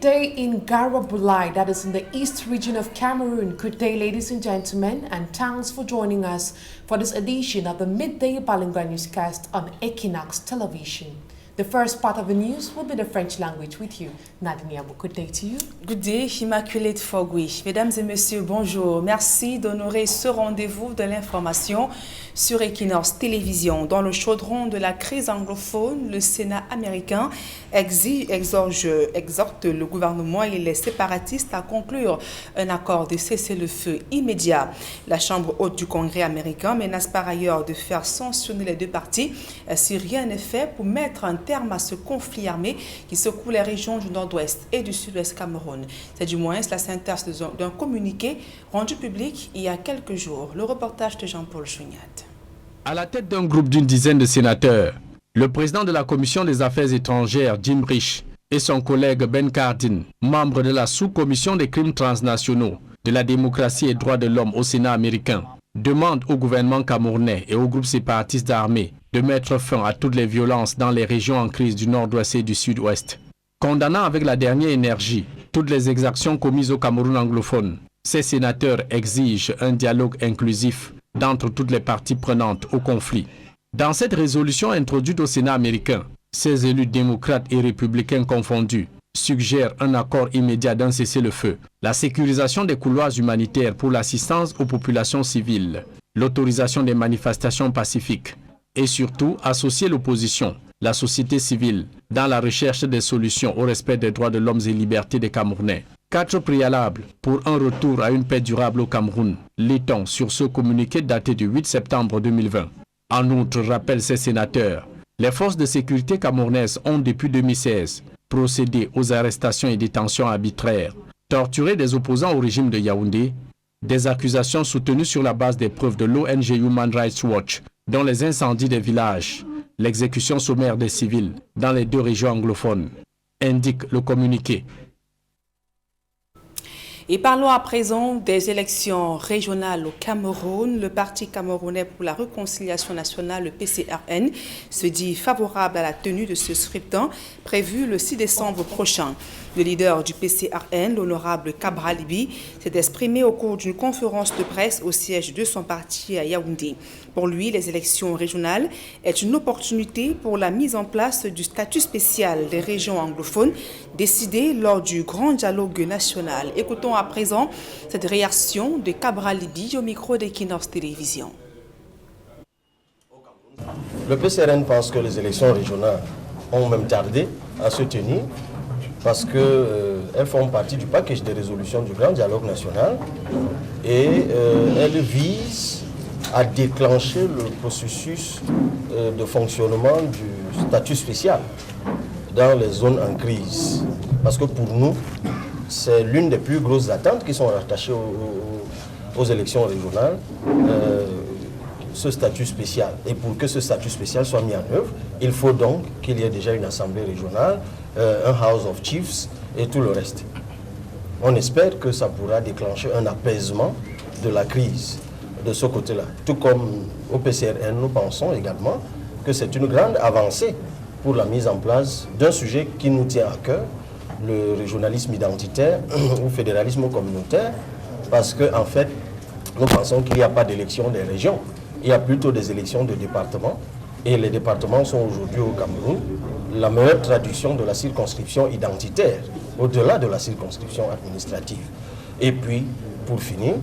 day in Garabulai, that is in the east region of Cameroon. Good day, ladies and gentlemen, and thanks for joining us for this edition of the Midday Balanga Newscast on Equinox Television. The first part of the news will be the French language with you. Nadine Abou, good day to you. Good day, Immaculate Fogui. Mesdames et messieurs, bonjour. Merci d'honorer ce rendez-vous de l'information sur Equinox Télévision. Dans le chaudron de la crise anglophone, le Sénat américain exhorte le gouvernement et les séparatistes à conclure un accord de cessez-le-feu immédiat. La Chambre haute du Congrès américain menace par ailleurs de faire sanctionner les deux parties si rien n'est fait pour mettre un terme à ce conflit armé qui secoue les régions du nord-ouest et du sud-ouest Cameroun. C'est du moins la synthèse d'un communiqué rendu public il y a quelques jours. Le reportage de Jean-Paul Chouignat. À la tête d'un groupe d'une dizaine de sénateurs, le président de la Commission des Affaires étrangères, Jim Risch, et son collègue Ben Cardin, membre de la sous-commission des crimes transnationaux, de la démocratie et droits de l'homme au Sénat américain, demandent au gouvernement camerounais et aux groupes séparatistes armés de mettre fin à toutes les violences dans les régions en crise du nord-ouest et du sud-ouest. Condamnant avec la dernière énergie toutes les exactions commises au Cameroun anglophone, ces sénateurs exigent un dialogue inclusif d'entre toutes les parties prenantes au conflit. Dans cette résolution introduite au Sénat américain, ces élus démocrates et républicains confondus suggèrent un accord immédiat d'un cessez-le-feu, la sécurisation des couloirs humanitaires pour l'assistance aux populations civiles, l'autorisation des manifestations pacifiques et surtout associer l'opposition, la société civile, dans la recherche des solutions au respect des droits de l'homme et libertés des Camerounais. 4 préalables pour un retour à une paix durable au Cameroun, lit-on sur ce communiqué daté du 8 septembre 2020. En outre, rappellent ces sénateurs, les forces de sécurité camerounaises ont depuis 2016 procédé aux arrestations et détentions arbitraires, torturé des opposants au régime de Yaoundé, des accusations soutenues sur la base des preuves de l'ONG Human Rights Watch, dont les incendies des villages, l'exécution sommaire des civils dans les 2 régions anglophones, indique le communiqué. Et parlons à présent des élections régionales au Cameroun. Le Parti camerounais pour la réconciliation nationale, le PCRN, se dit favorable à la tenue de ce scrutin prévu le 6 décembre prochain. Le leader du PCRN, l'honorable Cabral Libi, s'est exprimé au cours d'une conférence de presse au siège de son parti à Yaoundé. Pour lui, les élections régionales est une opportunité pour la mise en place du statut spécial des régions anglophones décidé lors du grand dialogue national. Écoutons à présent cette réaction de Cabral Libi au micro d'Equinox Télévision. Le PCRN pense que les élections régionales ont même tardé à se tenir parce qu'elles font partie du package de résolution du grand dialogue national et elles visent à déclencher le processus de fonctionnement du statut spécial dans les zones en crise. Parce que pour nous, c'est l'une des plus grosses attentes qui sont rattachées aux élections régionales, ce statut spécial. Et pour que ce statut spécial soit mis en œuvre, il faut donc qu'il y ait déjà une assemblée régionale, un House of Chiefs et tout le reste. On espère que ça pourra déclencher un apaisement de la crise de ce côté-là. Tout comme au PCRN, nous pensons également que c'est une grande avancée pour la mise en place d'un sujet qui nous tient à cœur, le régionalisme identitaire ou fédéralisme communautaire, parce qu'en fait, nous pensons qu'il n'y a pas d'élection des régions, il y a plutôt des élections de départements, et les départements sont aujourd'hui au Cameroun la meilleure traduction de la circonscription identitaire, au-delà de la circonscription administrative. Et puis, pour finir,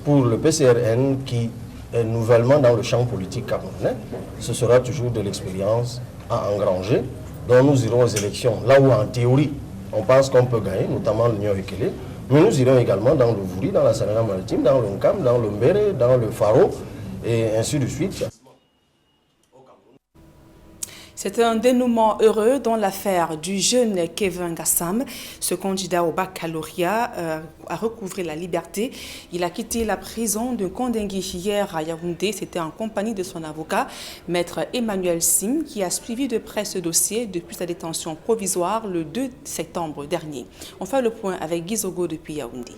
pour le PCRN qui est nouvellement dans le champ politique camerounais, ce sera toujours de l'expérience à engranger, dont nous irons aux élections, là où en théorie, on pense qu'on peut gagner, notamment l'Union Ekele, mais nous irons également dans le Vouri, dans la Salana Maritime, dans le Nkam, dans le Mbere, dans le Faro, et ainsi de suite. C'est un dénouement heureux dans l'affaire du jeune Kevin Gassam. Ce candidat au baccalauréat a recouvré la liberté. Il a quitté la prison de Kondengui hier à Yaoundé. C'était en compagnie de son avocat, maître Emmanuel Sim, qui a suivi de près ce dossier depuis sa détention provisoire le 2 septembre dernier. On fait le point avec Guy Zogo depuis Yaoundé.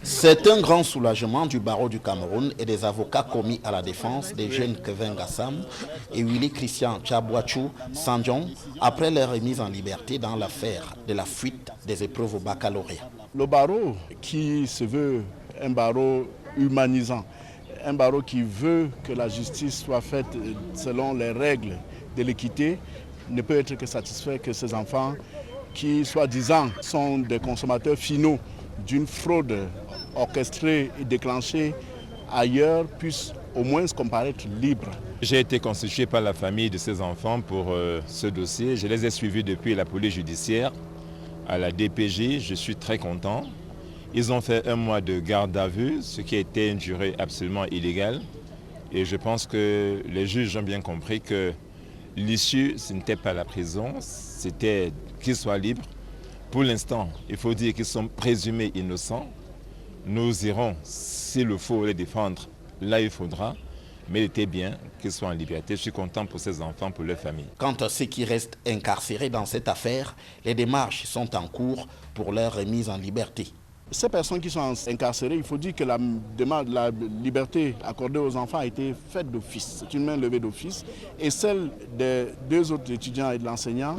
C'est un grand soulagement du barreau du Cameroun et des avocats commis à la défense des jeunes Kevin Gassam et Willy Christian Tchabouachou Sandjong après leur remise en liberté dans l'affaire de la fuite des épreuves au baccalauréat. Le barreau qui se veut un barreau humanisant, un barreau qui veut que la justice soit faite selon les règles de l'équité, ne peut être que satisfait que ces enfants qui, soi-disant, sont des consommateurs finaux d'une fraude orchestrée et déclenchée ailleurs, puissent au moins comparaître libres. J'ai été constitué par la famille de ces enfants pour ce dossier. Je les ai suivis depuis la police judiciaire à la DPJ. Je suis très content. Ils ont fait 1 mois de garde à vue, ce qui a été une durée absolument illégale. Et je pense que les juges ont bien compris que l'issue, ce n'était pas la prison, c'était qu'ils soient libres. Pour l'instant, il faut dire qu'ils sont présumés innocents. Nous irons, s'il le faut, les défendre. Là, il faudra. Mais il était bien qu'ils soient en liberté. Je suis content pour ces enfants, pour leur famille. Quant à ceux qui restent incarcérés dans cette affaire, les démarches sont en cours pour leur remise en liberté. Ces personnes qui sont incarcérées, il faut dire que la demande de la liberté accordée aux enfants a été faite d'office. C'est une main levée d'office. Et celle des 2 autres étudiants et de l'enseignant,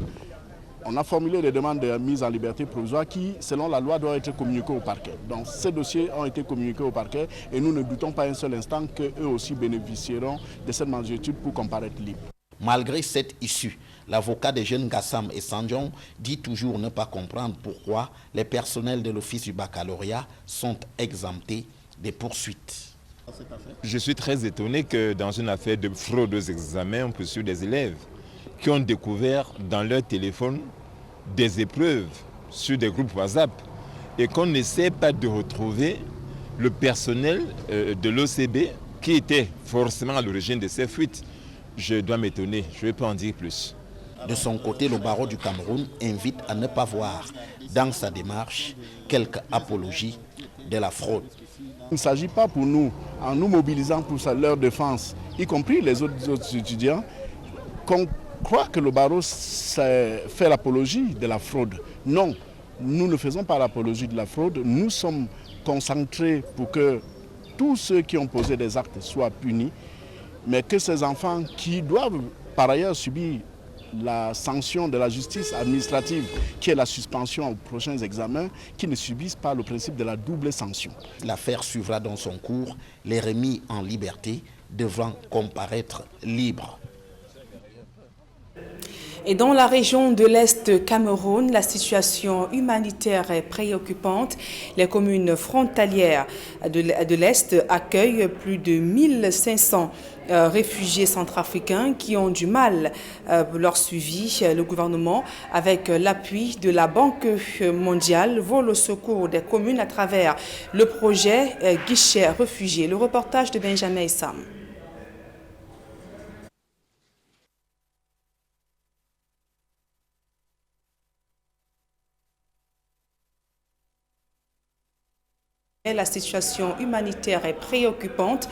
on a formulé des demandes de mise en liberté provisoire qui, selon la loi, doivent être communiquées au parquet. Donc ces dossiers ont été communiqués au parquet et nous ne doutons pas un seul instant qu'eux aussi bénéficieront de cette mandature pour comparaître libres. Malgré cette issue, l'avocat des jeunes Gassam et Sandjong dit toujours ne pas comprendre pourquoi les personnels de l'office du baccalauréat sont exemptés des poursuites. Je suis très étonné que dans une affaire de fraude aux examens, on poursuit des élèves qui ont découvert dans leur téléphone des épreuves sur des groupes WhatsApp et qu'on n'essaie pas de retrouver le personnel de l'OCB qui était forcément à l'origine de ces fuites. Je dois m'étonner, je ne vais pas en dire plus. De son côté, le barreau du Cameroun invite à ne pas voir dans sa démarche quelque apologie de la fraude. Il ne s'agit pas pour nous, en nous mobilisant pour leur défense, y compris les autres étudiants, qu'on croit que le barreau fait l'apologie de la fraude. Non, nous ne faisons pas l'apologie de la fraude. Nous sommes concentrés pour que tous ceux qui ont posé des actes soient punis, mais que ces enfants qui doivent par ailleurs subir la sanction de la justice administrative, qui est la suspension aux prochains examens, qui ne subissent pas le principe de la double sanction. L'affaire suivra dans son cours, les remis en liberté devant comparaître libres. Et dans la région de l'Est Cameroun, la situation humanitaire est préoccupante. Les communes frontalières de l'Est accueillent plus de 1500 réfugiés centrafricains qui ont du mal pour leur suivi. Le gouvernement, avec l'appui de la Banque mondiale, vole au secours des communes à travers le projet Guichet Réfugiés. Le reportage de Benjamin Issam. La situation humanitaire est préoccupante.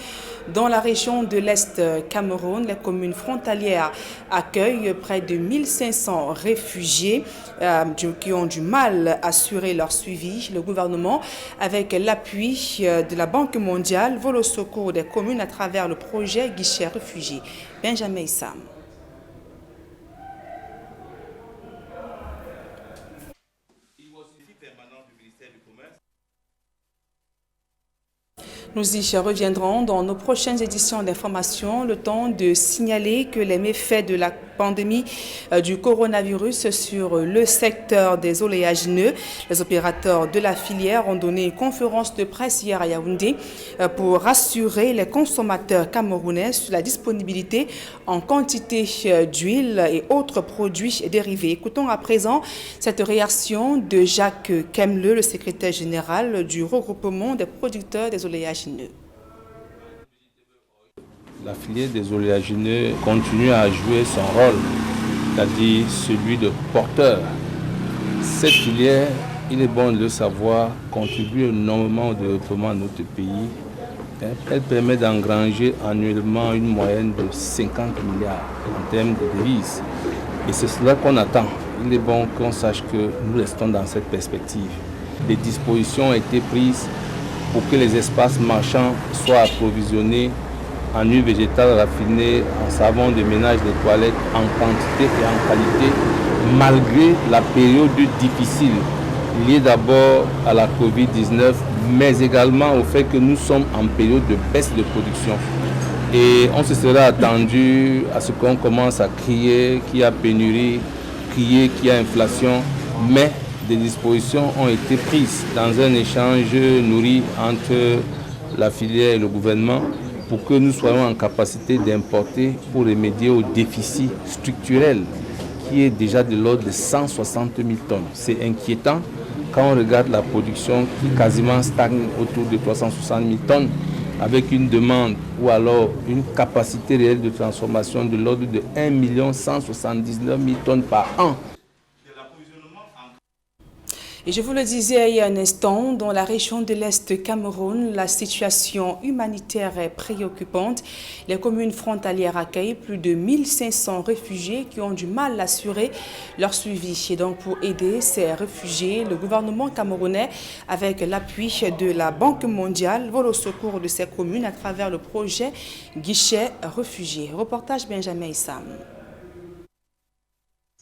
Dans la région de l'Est Cameroun, les communes frontalières accueillent près de 1500 réfugiés qui ont du mal à assurer leur suivi. Le gouvernement, avec l'appui de la Banque mondiale, vole au secours des communes à travers le projet Guichet Réfugiés. Benjamin Issam. Nous y reviendrons dans nos prochaines éditions d'information. Le temps de signaler que les méfaits de la pandémie du coronavirus sur le secteur des oléagineux. Les opérateurs de la filière ont donné une conférence de presse hier à Yaoundé pour rassurer les consommateurs camerounais sur la disponibilité en quantité d'huile et autres produits dérivés. Écoutons à présent cette réaction de Jacques Kemle, le secrétaire général du regroupement des producteurs des oléagineux. La filière des oléagineux continue à jouer son rôle, c'est-à-dire celui de porteur. Cette filière, il est bon de le savoir, contribue énormément au développement de notre pays. Elle permet d'engranger annuellement une moyenne de 50 milliards en termes de devises. Et c'est cela qu'on attend. Il est bon qu'on sache que nous restons dans cette perspective. des dispositions ont été prises pour que les espaces marchands soient approvisionnés en huile végétale raffinée, en savon de ménage, de toilettes, en quantité et en qualité, malgré la période difficile liée d'abord à la Covid-19, mais également au fait que nous sommes en période de baisse de production. Et on se serait attendu à ce qu'on commence à crier qu'il y a pénurie, crier qu'il y a inflation, mais des dispositions ont été prises dans un échange nourri entre la filière et le gouvernement pour que nous soyons en capacité d'importer pour remédier au déficit structurel qui est déjà de l'ordre de 160 000 tonnes. C'est inquiétant quand on regarde la production qui quasiment stagne autour de 360 000 tonnes avec une demande ou alors une capacité réelle de transformation de l'ordre de 1 179 000 tonnes par an. Et je vous le disais il y a un instant, dans la région de l'Est Cameroun, la situation humanitaire est préoccupante. Les communes frontalières accueillent plus de 1500 réfugiés qui ont du mal à assurer leur suivi. Et donc pour aider ces réfugiés, le gouvernement camerounais, avec l'appui de la Banque mondiale, vole au secours de ces communes à travers le projet Guichet Réfugiés. Reportage Benjamin Issam.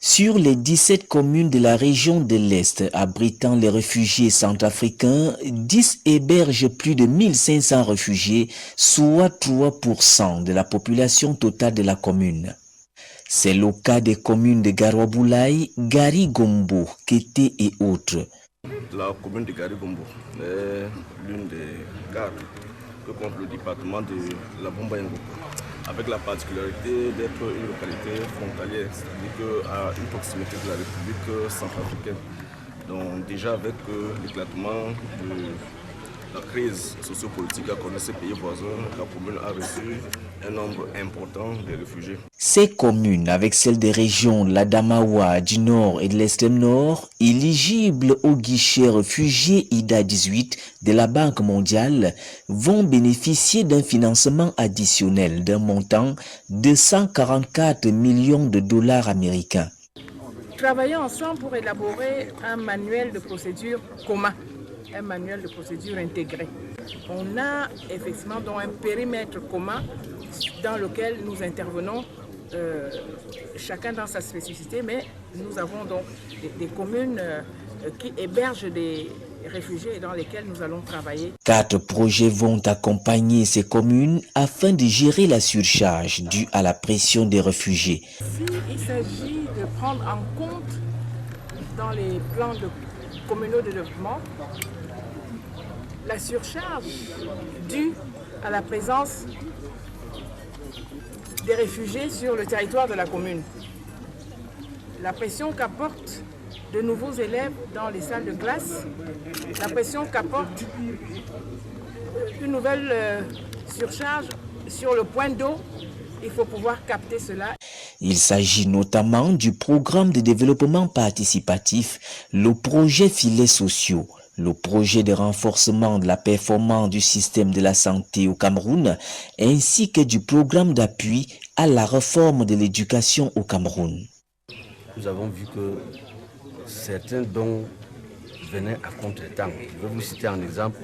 Sur les 17 communes de la région de l'Est abritant les réfugiés centrafricains, 10 hébergent plus de 1500 réfugiés, soit 3% de la population totale de la commune. C'est le cas des communes de Garoua-Boulaye, Gari-Gombo, Kété et autres. La commune de Gari-Gombo est l'une des 4 que compte le département de la Bombayengo, avec la particularité d'être une localité frontalière, c'est-à-dire à une proximité de la République centrafricaine. Donc déjà avec l'éclatement de la crise sociopolitique qu'a connu ces pays voisins, la commune a reçu un nombre important de réfugiés. Ces communes, avec celles des régions l'Adamawa du Nord et de l'Extrême Nord, éligibles au guichet réfugiés IDA 18 de la Banque mondiale, vont bénéficier d'un financement additionnel d'un montant de 144 millions de dollars américains. Travaillons ensemble pour élaborer un manuel de procédure commun, un manuel de procédure intégré. On a effectivement donc un périmètre commun dans lequel nous intervenons, chacun dans sa spécificité, mais nous avons donc des communes qui hébergent des réfugiés et dans lesquelles nous allons travailler. 4 projets vont accompagner ces communes afin de gérer la surcharge due à la pression des réfugiés. Il s'agit de prendre en compte dans les plans communaux de développement la surcharge due à la présence des réfugiés sur le territoire de la commune. La pression qu'apportent de nouveaux élèves dans les salles de classe, la pression qu'apporte une nouvelle surcharge sur le point d'eau, il faut pouvoir capter cela. Il s'agit notamment du programme de développement participatif, le projet Filets sociaux, le projet de renforcement de la performance du système de la santé au Cameroun, ainsi que du programme d'appui à la réforme de l'éducation au Cameroun. Nous avons vu que certains dons venaient à contre-temps. Je vais vous citer un exemple.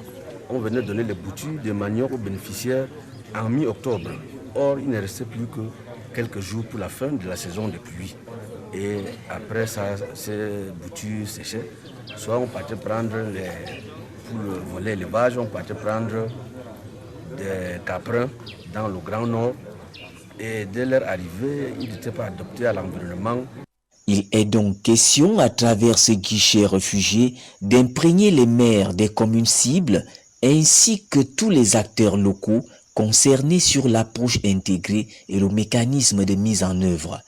On venait donner les boutures de manioc aux bénéficiaires en mi-octobre. Or, il ne restait plus que quelques jours pour la fin de la saison des pluies. Et après ça, ces boutures séchaient. Soit on partait prendre pour le volet élevage, on partait prendre des caprins dans le Grand Nord. Et dès leur arrivée, ils n'étaient pas adaptés à l'environnement. Il est donc question, à travers ce guichet réfugié, d'imprégner les maires des communes cibles ainsi que tous les acteurs locaux concernés sur l'approche intégrée et le mécanisme de mise en œuvre.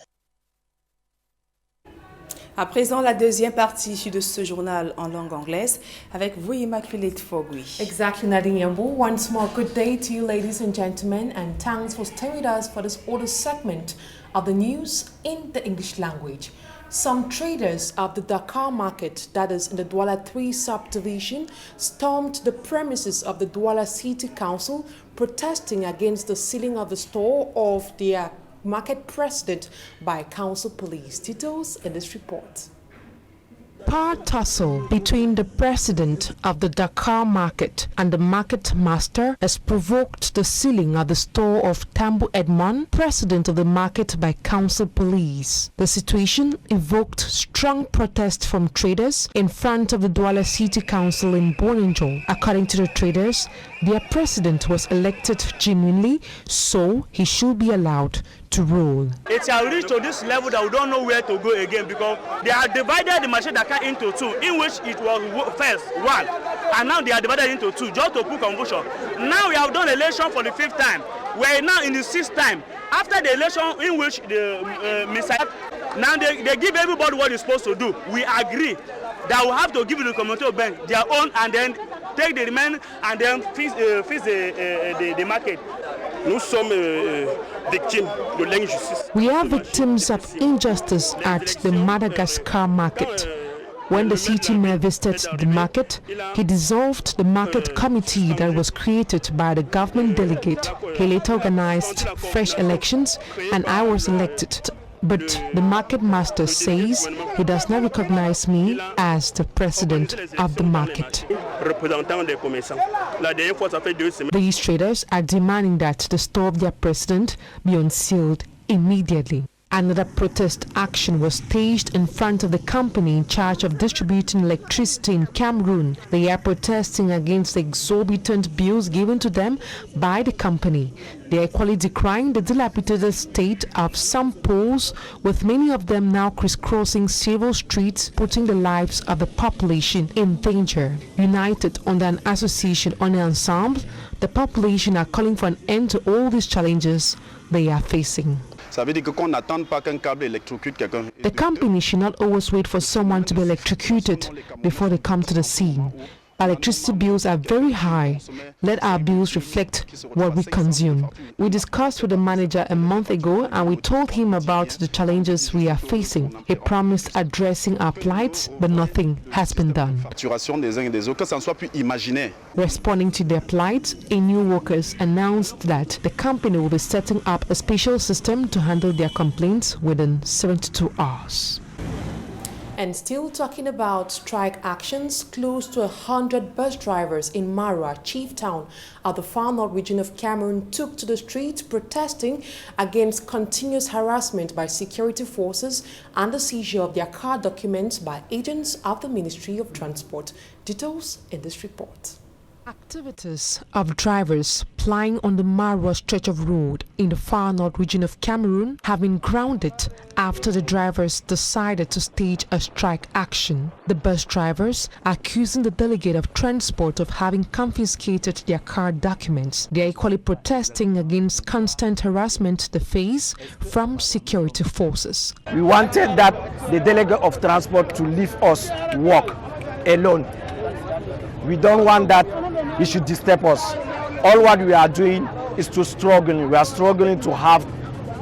À présent, la deuxième partie de ce journal en langue anglaise avec vous, Immaculate Fogui. Exactly, Nadine Yambo. Once more, good day to you, ladies and gentlemen, and thanks for staying with us for this audio segment of the news in the English language. Some traders of the Dakar market, that is in the Douala 3 subdivision, stormed the premises of the Douala City Council, protesting against the sealing of the store of their market president by council police. Details in this report. power tussle between the president of the Dakar market and the market master has provoked the sealing of the store of Tambo Edmond, president of the market, by council police. The situation evoked strong protest from traders in front of the Douala City Council in Boninjo. According to the traders, their president was elected genuinely, so he should be allowed to rule. It has reached to this level that we don't know where to go again, because they have divided the marché Dakar into two, in which it was first one, and now they are divided into two just to put confusion. Now we have done election for the 5th time. We are now in the 6th time. After the election in which the now they give everybody what they're supposed to do. We agree that we have to give the community bank their own and then take the remaining and then fix the market. We are victims of injustice at the Madagascar market. When the city mayor visited the market, he dissolved the market committee that was created by the government delegate. He later organized fresh elections and I was elected. But the market master says he does not recognize me as the president of the market. These traders are demanding that the store of their president be unsealed immediately. Another protest action was staged in front of the company in charge of distributing electricity in Cameroon. They are protesting against the exorbitant bills given to them by the company. They are equally decrying the dilapidated state of some poles, with many of them now crisscrossing several streets, putting the lives of the population in danger. United under an association on the ensemble, the population are calling for an end to all these challenges they are facing. The company should not always wait for someone to be electrocuted before they come to the scene. Electricity bills are very high. Let our bills reflect what we consume. We discussed with the manager a month ago and we told him about the challenges we are facing. He promised addressing our plight, but nothing has been done. Responding to their plight, a new workers announced that the company will be setting up a special system to handle their complaints within 72 hours. And still talking about strike actions, close to 100 bus drivers in Marua, chief town of the far north region of Cameroon, took to the streets protesting against continuous harassment by security forces and the seizure of their car documents by agents of the Ministry of Transport. Details in this report. Activities of drivers plying on the Marua stretch of road in the far north region of Cameroon have been grounded after the drivers decided to stage a strike action. The bus drivers are accusing the delegate of transport of having confiscated their car documents. They are equally protesting against constant harassment they face from security forces. We wanted that the delegate of transport to leave us walk alone. We don't want that he should disturb us. All what we are doing is to struggle. We are struggling to have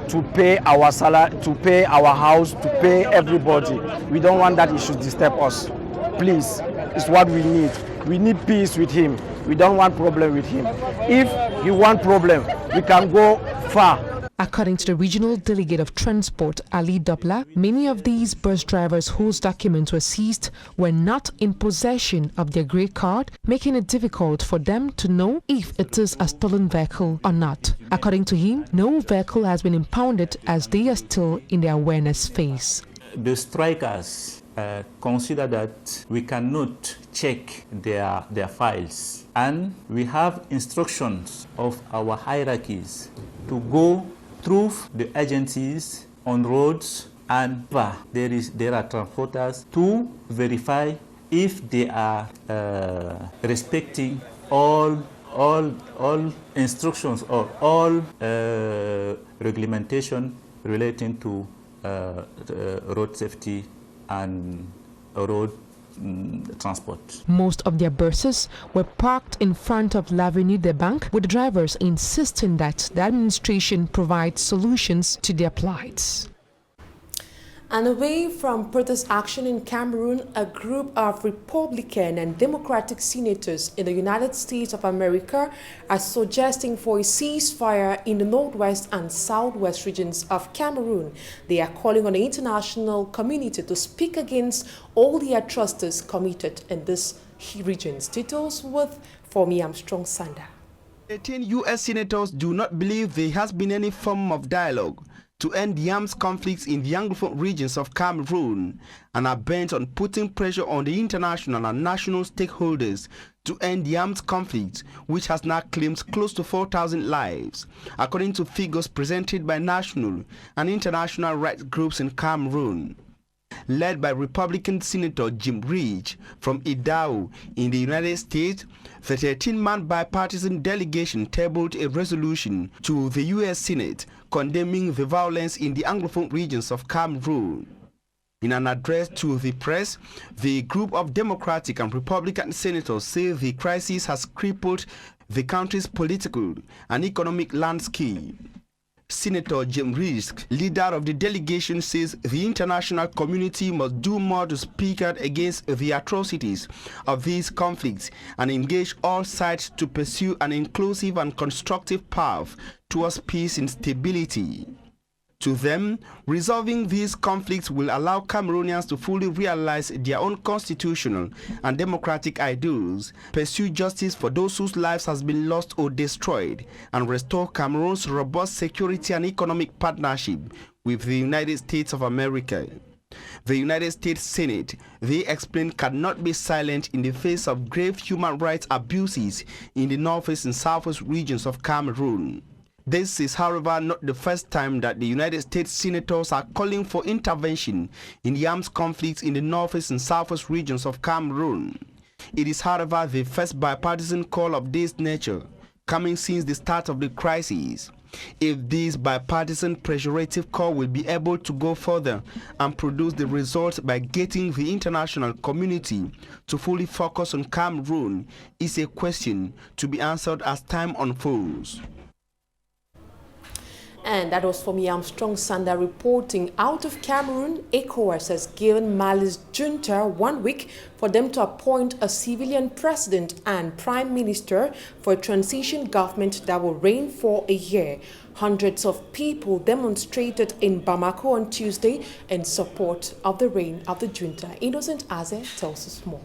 to pay our salary, to pay our house, to pay everybody. We don't want that he should disturb us. Please, it's what we need. We need peace with him. We don't want problem with him. If he want problem, we can go far. According to the regional delegate of transport, Ali Dobla, many of these bus drivers whose documents were seized were not in possession of their grey card, making it difficult for them to know if it is a stolen vehicle or not. According to him, no vehicle has been impounded as they are still in the awareness phase. The strikers consider that we cannot check their files, and we have instructions of our hierarchies to go through the agencies on roads, and there are transporters to verify if they are respecting all instructions or all regulation relating to road safety and road transport. Most of their buses were parked in front of l'Avenue des Banques, with the drivers insisting that the administration provides solutions to their plights. And away from protest action in Cameroon, a group of Republican and Democratic senators in the United States of America are suggesting for a ceasefire in the northwest and southwest regions of Cameroon. They are calling on the international community to speak against all the atrocities committed in these regions. Details with Fomi Armstrong Sanda. 18 U.S. senators do not believe there has been any form of dialogue to end the arms conflicts in the Anglophone regions of Cameroon and are bent on putting pressure on the international and national stakeholders to end the arms conflict, which has now claimed close to 4,000 lives, according to figures presented by national and international rights groups in Cameroon. Led by Republican Senator Jim Risch from Idaho in the United States, the 13-man bipartisan delegation tabled a resolution to the U.S. Senate condemning the violence in the Anglophone regions of Cameroon. In an address to the press, the group of Democratic and Republican senators say the crisis has crippled the country's political and economic landscape. Senator Jim Risch, leader of the delegation, says the international community must do more to speak out against the atrocities of these conflicts and engage all sides to pursue an inclusive and constructive path towards peace and stability. To them, resolving these conflicts will allow Cameroonians to fully realize their own constitutional and democratic ideals, pursue justice for those whose lives has been lost or destroyed, and restore Cameroon's robust security and economic partnership with the United States of America. The United States Senate, they explain, cannot be silent in the face of grave human rights abuses in the northeast and southwest regions of Cameroon. This is, however, not the first time that the United States senators are calling for intervention in the arms conflicts in the northeast and southwest regions of Cameroon. It is, however, the first bipartisan call of this nature, coming since the start of the crisis. If this bipartisan pressurative call will be able to go further and produce the results by getting the international community to fully focus on Cameroon is a question to be answered as time unfolds. And that was Fomi Armstrong Sanda reporting out of Cameroon. ECOWAS has given Mali's junta 1 week for them to appoint a civilian president and prime minister for a transition government that will reign for a year. Hundreds of people demonstrated in Bamako on Tuesday in support of the reign of the junta. Innocent Aze tells us more.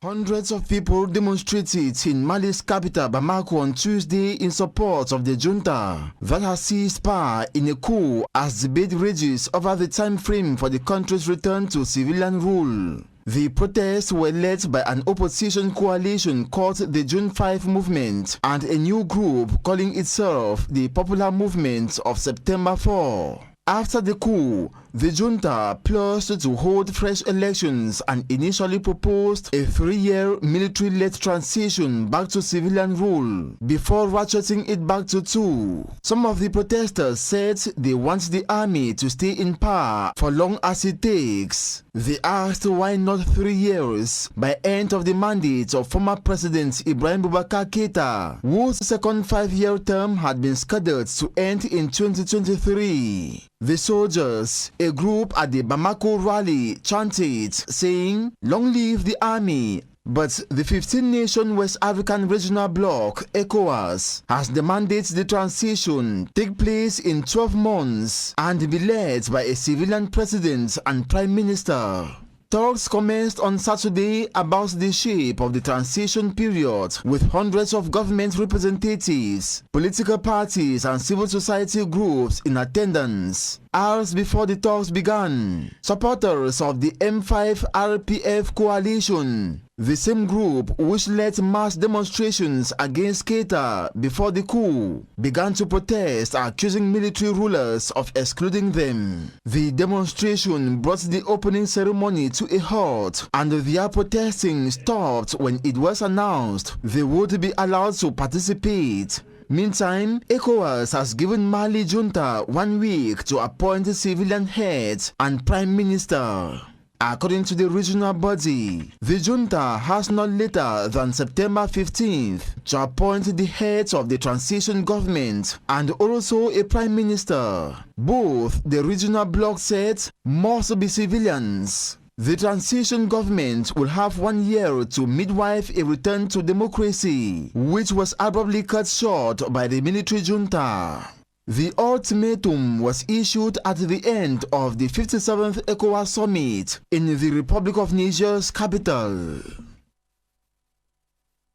Hundreds of people demonstrated in Mali's capital Bamako on Tuesday in support of the junta that has seized power in a coup as debate rages over the time frame for the country's return to civilian rule. The protests were led by an opposition coalition called the June 5 Movement and a new group calling itself the Popular Movement of September 4. After the coup, the junta pledged to hold fresh elections and initially proposed a 3-year military-led transition back to civilian rule before ratcheting it back to 2. Some of the protesters said they want the army to stay in power for long as it takes. They asked why not 3 years by end of the mandate of former President Ibrahim Boubacar Keita, whose second 5-year term had been scheduled to end in 2023. The soldiers, a group at the Bamako rally, chanted, saying, "Long live the army." But the 15-nation West African Regional Bloc, ECOWAS, has demanded the transition take place in 12 months and be led by a civilian president and prime minister. Talks commenced on Saturday about the shape of the transition period with hundreds of government representatives, political parties and civil society groups in attendance. Hours before the talks began, supporters of the M5 RPF coalition, the same group which led mass demonstrations against Keita before the coup, began to protest, accusing military rulers of excluding them. The demonstration brought the opening ceremony to a halt, and their protesting stopped when it was announced they would be allowed to participate. Meantime, ECOWAS has given Mali junta 1 week to appoint a civilian head and prime minister. According to the regional body, the junta has not later than September 15th to appoint the heads of the transition government and also a prime minister. Both the regional bloc said must be civilians. The transition government will have 1 year to midwife a return to democracy, which was abruptly cut short by the military junta. The ultimatum was issued at the end of the 57th ECOWAS summit in the Republic of Niger's capital.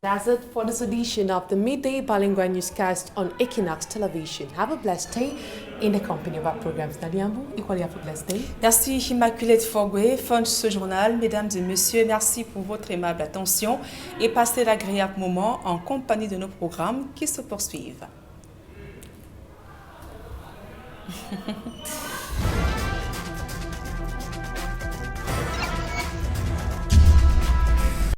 That's it for this edition of the Midday Bilingual Newscast on Equinox Television. Have a blessed day in the company of our programs. Nadiambou, equally have a blessed day. Merci Immaculate Fogwe, fin de ce journal. Mesdames et messieurs, merci pour votre aimable attention et passez l'agréable moment en compagnie de nos programmes qui se poursuivent.